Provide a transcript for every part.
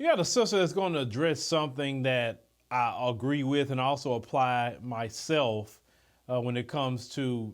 You got a sister that's going to address something that I agree with and also apply myself when it comes to,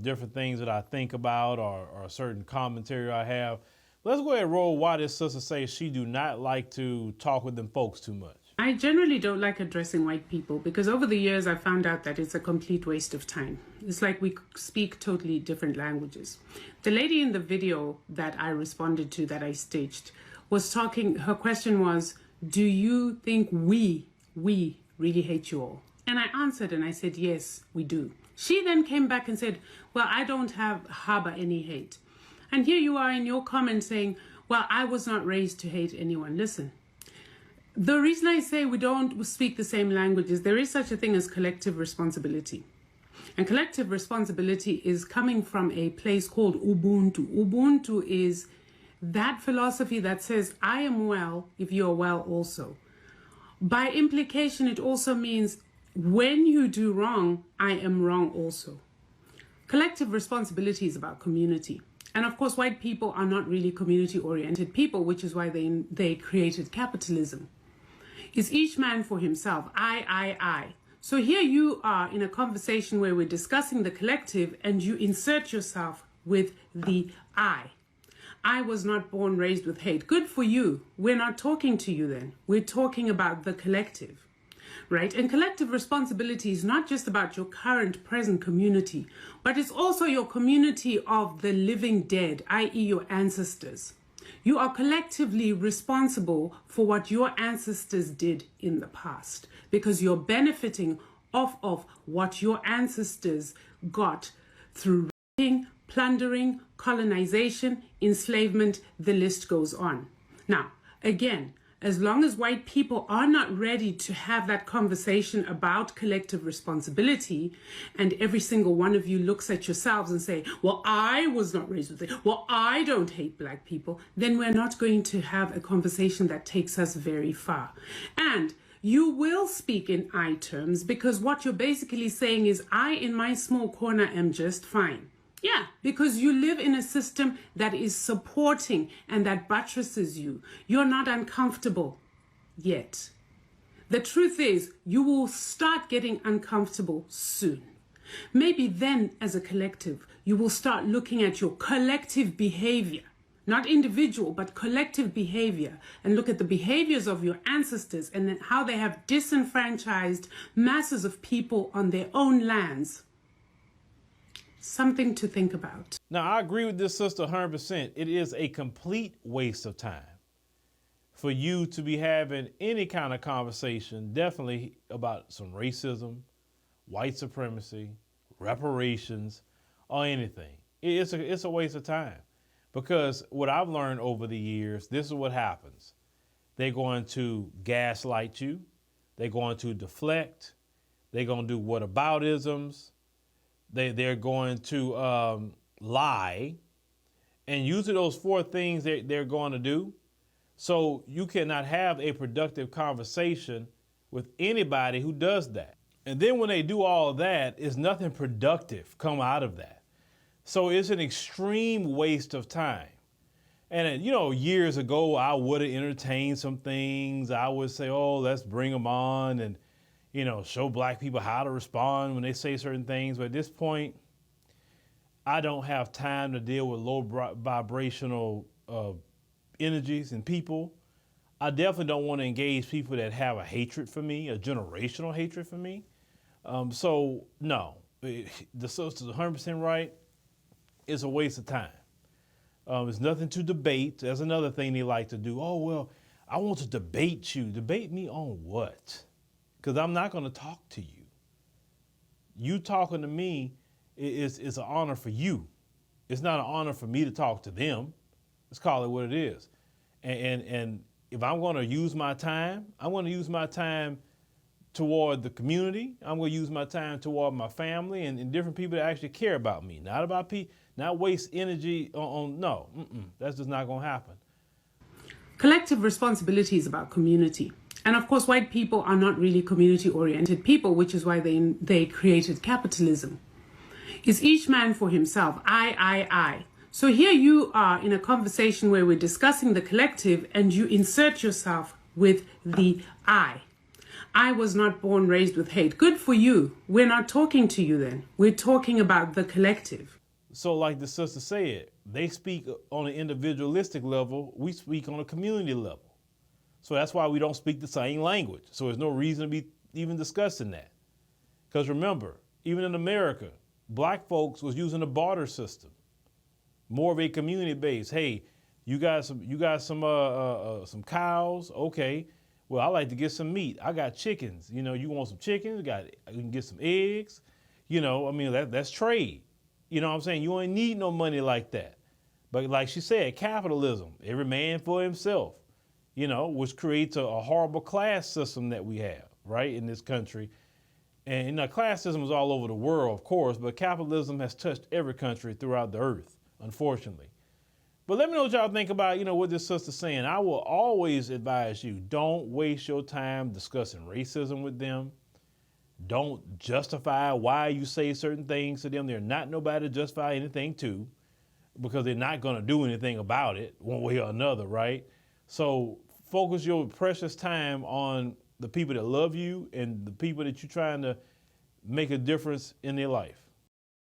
different things that I think about or a certain commentary I have. Let's go ahead and roll why this sister says she do not like to talk with them folks too much. I generally don't like addressing white people because over the years I found out that it's a complete waste of time. It's like we speak totally different languages. The lady in the video that I responded to, that I staged, was talking, her question was, do you think we really hate you all? And I answered and I said, yes, we do. She then came back and said, well, I don't harbor any hate. And here you are in your comment saying, well, I was not raised to hate anyone. Listen, the reason I say we don't speak the same languages, there is such a thing as collective responsibility. And collective responsibility is coming from a place called Ubuntu. Ubuntu is that philosophy that says, I am well if you are well also. By implication, it also means when you do wrong, I am wrong also. Collective responsibility is about community. And of course, white people are not really community-oriented people, which is why they created capitalism. It's each man for himself, I. So here you are in a conversation where we're discussing the collective and you insert yourself with the I. I was not born raised with hate. Good for you. We're not talking to you then. We're talking about the collective, right? And collective responsibility is not just about your current present community, but it's also your community of the living dead, i.e. your ancestors. You are collectively responsible for what your ancestors did in the past because you're benefiting off of what your ancestors got through raping, plundering, colonization, enslavement, the list goes on. Now, again, as long as white people are not ready to have that conversation about collective responsibility, and every single one of you looks at yourselves and say, well, I was not raised with it, well, I don't hate black people, then we're not going to have a conversation that takes us very far. And you will speak in I terms because what you're basically saying is, I in my small corner am just fine. Yeah, because you live in a system that is supporting and that buttresses you. You're not uncomfortable yet. The truth is, you will start getting uncomfortable soon. Maybe then, as a collective, you will start looking at your collective behavior, not individual, but collective behavior, and look at the behaviors of your ancestors and then how they have disenfranchised masses of people on their own lands. Something to think about. Now, I agree with this sister 100%. It is a complete waste of time for you to be having any kind of conversation, definitely about some racism, white supremacy, reparations, or anything. It's a waste of time because what I've learned over the years, this is what happens. They're going to gaslight you. They're going to deflect. They're going to do whataboutisms. They're going to lie, and usually those four things they're going to do. So you cannot have a productive conversation with anybody who does that. And then when they do all of that, is nothing productive come out of that. So it's an extreme waste of time. And years ago, I would have entertained some things. I would say, oh, let's bring them on and show black people how to respond when they say certain things. But at this point, I don't have time to deal with low vibrational energies and people. I definitely don't want to engage people that have a hatred for me, a generational hatred for me. So no, the sister's 100% right. It's a waste of time. There's nothing to debate. That's another thing they like to do. Oh, well, I want to debate you. Debate me on what? Because I'm not going to talk to you. You talking to me is an honor for you. It's not an honor for me to talk to them. Let's call it what it is. And if I'm going to use my time, I'm going to use my time toward the community. I'm going to use my time toward my family and different people that actually care about me. Not about people, not waste energy on no. That's just not going to happen. Collective responsibility is about community. And of course, white people are not really community-oriented people, which is why they created capitalism. It's each man for himself, I. So here you are in a conversation where we're discussing the collective and you insert yourself with the I. I was not born raised with hate. Good for you. We're not talking to you then. We're talking about the collective. So like the sister said, they speak on an individualistic level. We speak on a community level. So that's why we don't speak the same language. So there's no reason to be even discussing that. Because remember, even in America, black folks was using the barter system, more of a community base. Hey, you got some cows, okay. Well, I like to get some meat. I got chickens. You know, you want some chickens? You can get some eggs. You know, I mean, that's trade. You know what I'm saying? You ain't need no money like that. But like she said, capitalism, every man for himself, you know, which creates a horrible class system that we have, right, in this country. And, you know, class system is all over the world, of course, but capitalism has touched every country throughout the earth, unfortunately. But let me know what y'all think about, you know, what this sister's saying. I will always advise you, don't waste your time discussing racism with them. Don't justify why you say certain things to them. They're not nobody to justify anything to, because they're not going to do anything about it one way or another, right? So focus your precious time on the people that love you and the people that you're trying to make a difference in their life.